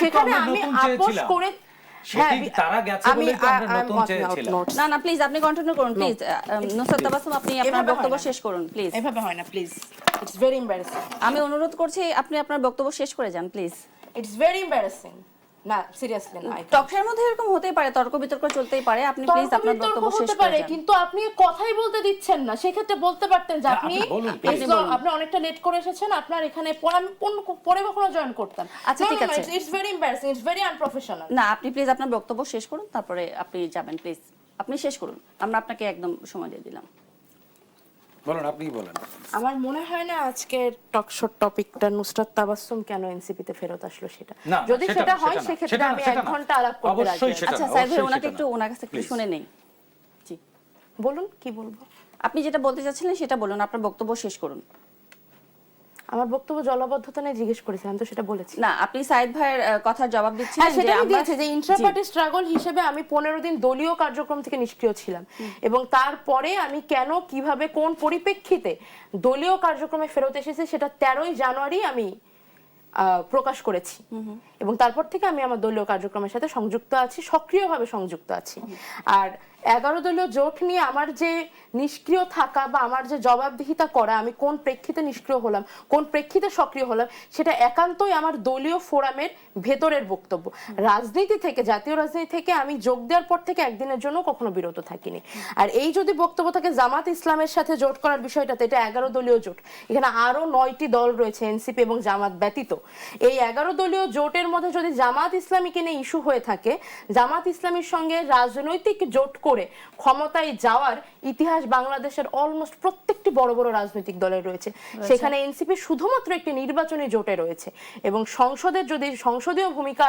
সেখানে আমি আপোষ করে সেটি তারা গেছে বলেই তো আমরা নতুন চেয়েছিলাম। না না প্লিজ আপনি কন্টিনিউ করুন প্লিজ। নুসরাত তাবাসসুম আপনি আপনার এভাবে বক্তব্য হয় না। শেষ করুন প্লিজ। এভাবে হয় না, প্লিজ। It's very embarrassing. আমি অনুরোধ করছি আপনি আপনার বক্তব্য শেষ করে যান প্লিজ। It's very embarrassing. না সিরিয়াসলি না, টকের মধ্যে এরকম হতেই পারে, তর্ক বিতর্ক চলতেই পারে, আপনি প্লিজ আপনার বক্তব্য শেষ করে যান। কিন্তু আপনি কথাই বলতে দিচ্ছেন না, সেক্ষেত্রে বলতে পারতেন যে আপনি আপনি অনেকটা লেট করে এসেছেন, আপনার এখানে পরে কখনো জয়েন করতেন। আচ্ছা ঠিক আছে, it's very embarrassing, it's very unprofessional. না আপনি প্লিজ আপনার বক্তব্য শেষ করুন, তারপরে আপনি যাবেন প্লিজ। আপনি শেষ করুন, আমরা আপনাকে একদম সময় দিয়ে দিলাম। বলুন, আপনি বলেন। আমার মনে হয় না আজকের টকশোর টপিকটা নুসরাত তাবাসসুম কেন এনসিপি তে ফেরত আসলো সেটা। যদি সেটা হয় সেক্ষেত্রে আমি 1 ঘন্টা আলাপ করতে রাজি আছি। আচ্ছা স্যার ভাই ওনাকে একটু ওনার কাছে একটু শুনে নেই। জি বলুন, কি বলবো? আপনি যেটা বলতে চাচ্ছিলেন সেটা বলুন, আপনার বক্তব্য শেষ করুন। আমার বক্তব্য জলাবদ্ধতা নিয়ে জিজ্ঞেস করেছেন, আমি তো সেটা বলেছি। না আপনি সাইদ ভাইয়ের কথার জবাব দিচ্ছিলেন যে আমরা যে ইন্ট্রা পার্টি স্ট্রাগল হিসেবে আমি 15 দিন দলীয় কার্যক্রম থেকে নিষ্ক্রিয় ছিলাম, এবং তারপরে আমি কেন কিভাবে কোন পরিপ্রেক্ষিতে দলীয় কার্যক্রমে ফেরত এসেছি সেটা 13ই জানুয়ারি আমি প্রকাশ করেছি, এবং তারপর থেকে আমি আমার দলীয় কার্যক্রমের সাথে সংযুক্ত আছি, সক্রিয়ভাবে সংযুক্ত আছি। আর 11 দলীয় জোট নিয়ে আমার যে নিষ্ক্রিয় থাকা বা আমার যে জবাবদিহিতা করা, আমি কোন প্রেক্ষিতে নিষ্ক্রিয় হলাম, কোন প্রেক্ষিতে সক্রিয় হলাম, সেটা একান্তই আমার দলীয় ফোরামের ভেতরের বক্তব্য। রাজনীতি থেকে, জাতীয় রাজনীতি থেকে আমি যোগ দেওয়ার পর থেকে একদিনের জন্য কখনো বিরত থাকিনি। আর এই যদি বক্তব্য থাকে জামাত ইসলামের সাথে জোট করার বিষয়টাতে, এটা 11 দলীয় জোট, এখানে আরো 9টি দল রয়েছে এনসিপি এবং জামাত ব্যতীত। এই 11 দলীয় জোটের মধ্যে যদি জামাত ইসলামীকে নিয়ে ইস্যু হয়ে থাকে, জামাত ইসলামীর সঙ্গে রাজনৈতিক জোট করে ক্ষমতায় যাওয়ার ইতিহাস বাংলাদেশের অলমোস্ট প্রত্যেকটি বড় বড় রাজনৈতিক দলের রয়েছে। সেখানে এনসিপি শুধুমাত্র একটি নির্বাচনী জোটে রয়েছে, এবং সংসদের যদি সংসদীয় ভূমিকা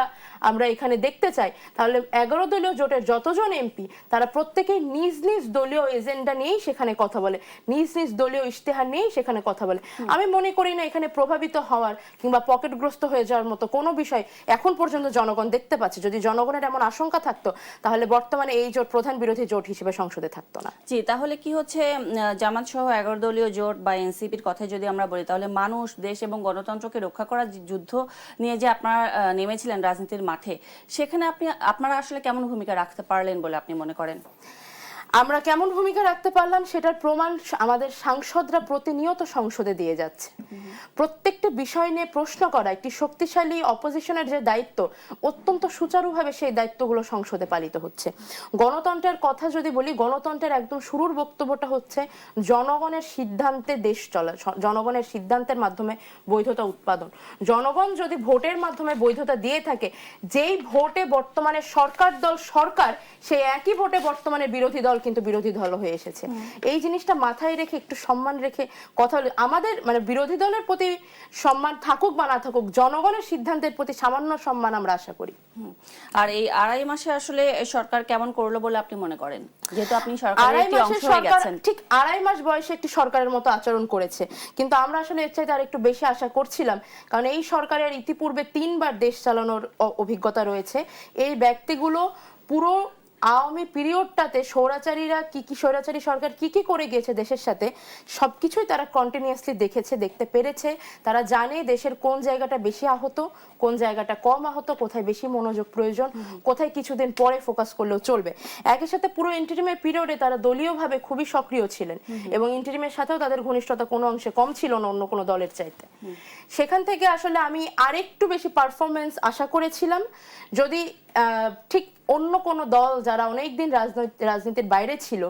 আমরা এখানে দেখতে চাই, তাহলে 11 দলীয় জোটের যতজন এমপি তারা প্রত্যেকেই নিজ নিজ দলীয় এজেন্ডা নিয়েই সেখানে কথা বলে, নিজ নিজ দলীয় ইশতেহার নিয়েই সেখানে কথা বলে। আমি মনে করি না এখানে প্রভাবিত হওয়ার কিংবা পকেটগ্রস্ত হয়ে যাওয়ার মতো কোনো বিষয় এখন পর্যন্ত জনগণ দেখতে পাচ্ছে। যদি জনগণের এমন আশঙ্কা থাকতো, তাহলে বর্তমানে এই জোট প্রধান বিরোধী জোট হিসেবে সংসদে থাকতো না। জি, তাহলে কি হচ্ছে, জামাত সহ 11 দলীয় জোট বা এনসিপির কথা যদি আমরা বলি, তাহলে মানুষ, দেশ এবং গণতন্ত্রকে রক্ষা করার যুদ্ধ নিয়ে যে আপনারা নেমেছিলেন রাজনীতির মাঠে, সেখানে আপনারা আসলে কেমন ভূমিকা রাখতে পারলেন বলে আপনি মনে করেন? আমরা কেমন ভূমিকা রাখতে পারলাম সেটার প্রমাণ আমাদের সাংসদরা প্রতিনিয়ত সংসদে দিয়ে যাচ্ছে। প্রত্যেকটা বিষয় নিয়ে প্রশ্ন করা একটি শক্তিশালী অপোজিশনের যে দায়িত্ব, অত্যন্ত সুচারুভাবে সেই দায়িত্বগুলো সংসদে পালিত হচ্ছে। গণতন্ত্রের কথা যদি বলি, গণতন্ত্রের একদম শুরুর বক্তব্যটা হচ্ছে জনগণের সিদ্ধান্তে দেশ চলা, জনগণের সিদ্ধান্তের মাধ্যমে বৈধতা উৎপাদন। জনগণ যদি ভোটের মাধ্যমে বৈধতা দিয়ে থাকে, যেই ভোটে বর্তমানে সরকার সেই একই ভোটে বর্তমানে বিরোধী দল কিন্তু বিরোধী দল হয়ে এসেছে। এই জিনিসটা মাথায় রেখে, একটু সম্মান রেখে কথা বলে, আমাদের মানে বিরোধী দলের প্রতি সম্মান থাকুক বা না থাকুক, জনগণের সিদ্ধান্তের প্রতি সামান্য সম্মান আমরা আশা করি। আর এই 2.5 মাসে আসলে সরকার কেমন করলো বলে আপনি মনে করেন, যেহেতু আপনি সরকারের একটি অংশ হয়ে গেছেন? ঠিক 2.5 মাস বয়সে একটি সরকারের মতো আচরণ করেছে, কিন্তু আমরা আসলে এর চাইতে আর একটু বেশি আশা করছিলাম, কারণ এই সরকারের ইতিপূর্বে 3 বার দেশ চালানোর অভিজ্ঞতা রয়েছে। এই ব্যক্তিগুলো পুরো আওয়ামী পিরিয়ডটাতে স্বৈরাচারীরা স্বৈরাচারী সরকার কি করে গিয়েছে দেশের সাথে, সবকিছুই তারা কন্টিনিউয়াসলি দেখেছে, দেখতে পেরেছে। তারা জানে দেশের কোন জায়গাটা বেশি আহত, কোন জায়গাটা কম আহত, কোথায় বেশি মনোযোগ প্রয়োজন, কোথায় কিছুদিন পরে ফোকাস করলেও চলবে। একই সাথে পুরো ইন্টারিমের পিরিয়ডে তারা দলীয়ভাবে খুবই সক্রিয় ছিলেন, এবং ইন্টারিমের সাথেও তাদের ঘনিষ্ঠতা কোনো অংশে কম ছিল না অন্য কোনো দলের চাইতে। সেখান থেকে আসলে আমি আরেকটু বেশি পারফরমেন্স আশা করেছিলাম। যদি ঠিক অন্য কোনো দল যারা অনেকদিন রাজনীতির বাইরে ছিল,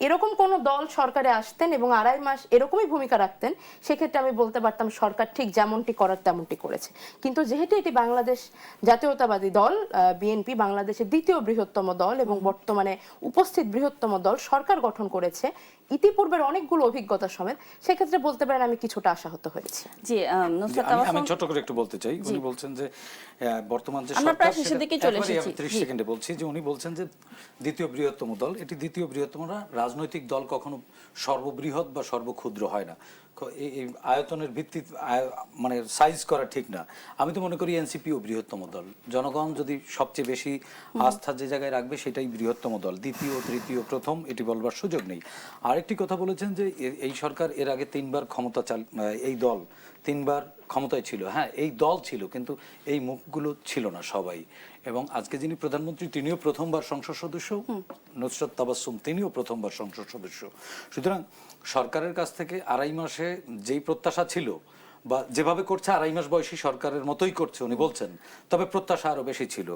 এরকম কোনো দল সরকারে আসতেন এবং 2.5 মাস এরকমই ভূমিকা রাখতেন, সেক্ষেত্রে আমি বলতে পারতাম সরকার ঠিক যেমনটি করার তেমনটি করেছে। কিন্তু যেহেতু এটি বাংলাদেশ জাতীয়তাবাদী দল, বিএনপি বাংলাদেশের দ্বিতীয় বৃহত্তম দল এবং বর্তমানে উপস্থিত বৃহত্তম দল, সরকার গঠন করেছে ইতিপূর্বের অনেকগুলো অভিজ্ঞতা সমেত, সেক্ষেত্রে বলতে পারেন আমি কিছুটা আশাহত হয়েছি। জি, নুসরাত তাবাসসুম, আমি ছোট করে একটু বলতে চাই। উনি বলছেন যে বর্তমান যে আমরা প্রায় শেষের দিকে চলে এসেছি। 30 সেকেন্ডে বলছি যে উনি বলছেন যে দ্বিতীয় বৃহত্তম দল, এটি দ্বিতীয় বৃহত্তম না, রাজনৈতিক দল কখনো সর্ববৃহৎ বা সর্বক্ষুদ্র হয় না। এই আয়তনের ভিত্তি মানে সাইজ করা ঠিক না। আমি তো মনে করি এনসিপিও বৃহত্তম দল। জনগণ যদি সবচেয়ে বেশি আস্থা যে জায়গায় রাখবে সেটাই বৃহত্তম দল। দ্বিতীয়, তৃতীয়, প্রথম এটি বলবার সুযোগ নেই। আরেকটি কথা বলেছেন যে এই সরকার এর আগে 3 বার এই দল 3 বার ক্ষমতায় ছিল, হ্যাঁ এই দল ছিল, কিন্তু এই মুখগুলো ছিল না সবাই। এবং আজকে যিনি প্রধানমন্ত্রী তিনিও প্রথমবার সংসদ সদস্য, নুসরাত তাবাসসুম তিনিও প্রথমবার সংসদ সদস্য। সুতরাং সরকারের কাছ থেকে 2.5 মাসে যেই প্রত্যাশা ছিল বা যেভাবে করছে 2.5 মাস বয়সী সরকারের মতোই করছে উনি বলছেন, তবে প্রত্যাশা আরো বেশি ছিল।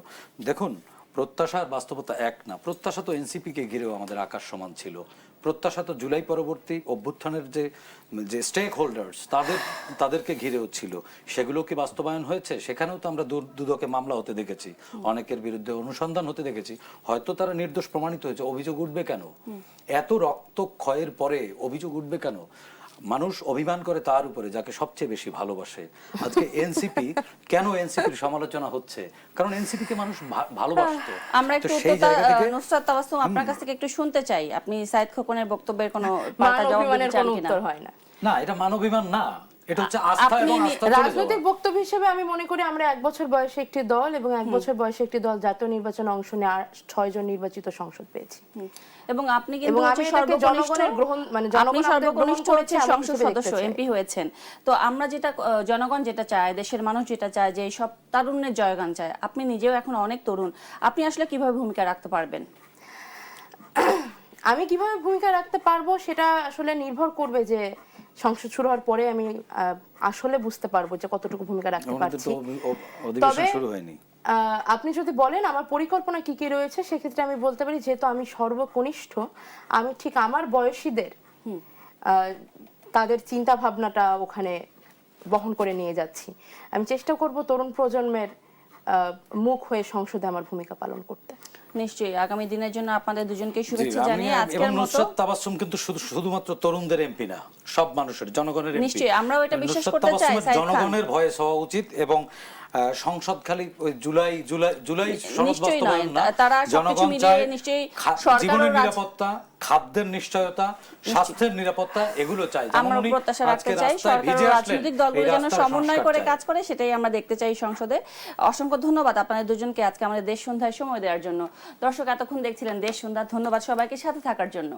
দেখুন প্রত্যাশা আর বাস্তবতা এক না। প্রত্যাশা তো এনসিপিকে ঘিরেও আমাদের আকাশ সমান ছিল। প্রত্যাশা তো জুলাই পরবর্তী অভ্যুত্থানের যে যে স্টেক হোল্ডার্স তাদেরকে ঘিরেও ছিল। সেগুলো কি বাস্তবায়ন হয়েছে? সেখানেও তো আমরা দুদকে মামলা হতে দেখেছি, অনেকের বিরুদ্ধে অনুসন্ধান হতে দেখেছি। হয়তো তারা নির্দোষ প্রমাণিত হয়েছে, অভিযোগ উঠবে কেন? এত রক্তক্ষয়ের পরে অভিযোগ উঠবে কেন? মানুষ অভিমান করে তার উপরে যাকে সবচেয়ে বেশি ভালোবাসে। আজকে এনসিপি কেন এনসিপির সমালোচনা হচ্ছে? কারণ এনসিপি কে মানুষ ভালোবাসতো। আমরা তো একটু সেই জায়গা থেকে নুসরাত তাবাসসুম আপনার কাছ থেকে একটু শুনতে চাই, আপনি সাইদ খোকনের বক্তব্যের কোনো পাল্টা জবাব দিতে মানবিমানের চান কোনো কিনা? উত্তর হয় না। না, এটা মানবিমান না, এটা হচ্ছে আস্থা আপনি এবং আস্থা চলে যাওয়া। রাজনৈতিক বক্তব্য হিসেবে আমি মনে করি আমরা 1 বছর বয়সে একটি দল এবং 1 বছর বয়সে একটি দল জাতীয় নির্বাচনে অংশ নিয়ে 6 জন নির্বাচিত সংসদ পেয়েছি। এবং আপনি কিন্তু এবং আমি হচ্ছে এটাকে সর্বকনিষ্ঠ জনগণের গ্রহণ মানে আপনি জনগণ আমাদের গ্রহণ সর্বকনিষ্ঠ করেছে, হচ্ছে আমি সংসদ হিসেবে দেখতে সদস্য, চাই। এমপি হয়েছেন। তো আমরা যেটা জনগণ যেটা চায়, দেশের মানুষ যেটা চায় যে সব তারুণ্যের জয়গান চায়, আপনি নিজেও এখন অনেক তরুণ, আপনি আসলে কিভাবে ভূমিকা রাখতে পারবেন? আমি কিভাবে ভূমিকা রাখতে পারবো সেটা আসলে নির্ভর করবে যে সংসদ শুরু হওয়ার পরে আমি আসলে বুঝতে পারবো যে কতটুকু ভূমিকা রাখতে আমাদের পারছি। তো অধিবেশন তবে শুরু হয়নি। আপনি যদি বলেন আমার পরিকল্পনা কি কি রয়েছে, সেক্ষেত্রে আমি বলতে পারি যেহেতু আমি সর্বকনিষ্ঠ, আমি ঠিক আমার বয়সীদের তাদের চিন্তা ভাবনাটা ওখানে বহন করে নিয়ে যাচ্ছি। আমি চেষ্টা করব তরুণ প্রজন্মের মুখ হয়ে সংসদে আমার ভূমিকা পালন করতে। নিশ্চয়ই আগামী দিনের জন্য আপনাদের দুজনকে জি, শুভেচ্ছা আমি জানিয়ে এবং আজকের মতো নুসরাত তাবাসসুম কিন্তু শুধুমাত্র তরুণদের এমপি না, সব মানুষের, জনগণের এমপি। নিশ্চয়ই, আমরাও এটা বিশ্বাস নুসরাত করতে চাই, তাবাসসুমের সাইদ খান। জনগণের ভয়েস হওয়া উচিত এবং সংসদ খালি ওই জুলাই সনদ নিশ্চয়ই বাস্তবায়ন নয়, না, তারা সবকিছু জনগণ মিলিয়ে চায় নিশ্চয়ই সরকার ও জীবনের রাজ- নিরাপত্তা, খাদ্যের নিশ্চয়তা, স্বাস্থ্যের নিরাপত্তা, এগুলো চাই। যেমন আমরা উনি প্রত্যাশা আজকে রাখতে চাই রাস্তায় সরকার ও ভিজে আসলেন, রাজনৈতিক দলগুলো এই যেন রাস্তার সমন্বয় সংস্কার করে চাই। কাজ করে, সেটাই আমরা দেখতে চাই সংসদে। অসংখ্য ধন্যবাদ আপনাদের দুজনকে আজকে আমাদের দেশ সন্ধ্যায় সময় দেওয়ার জন্য। দর্শক এতক্ষণ দেখছিলেন দেশ সন্ধ্যা, ধন্যবাদ সবাইকে সাথে থাকার জন্য।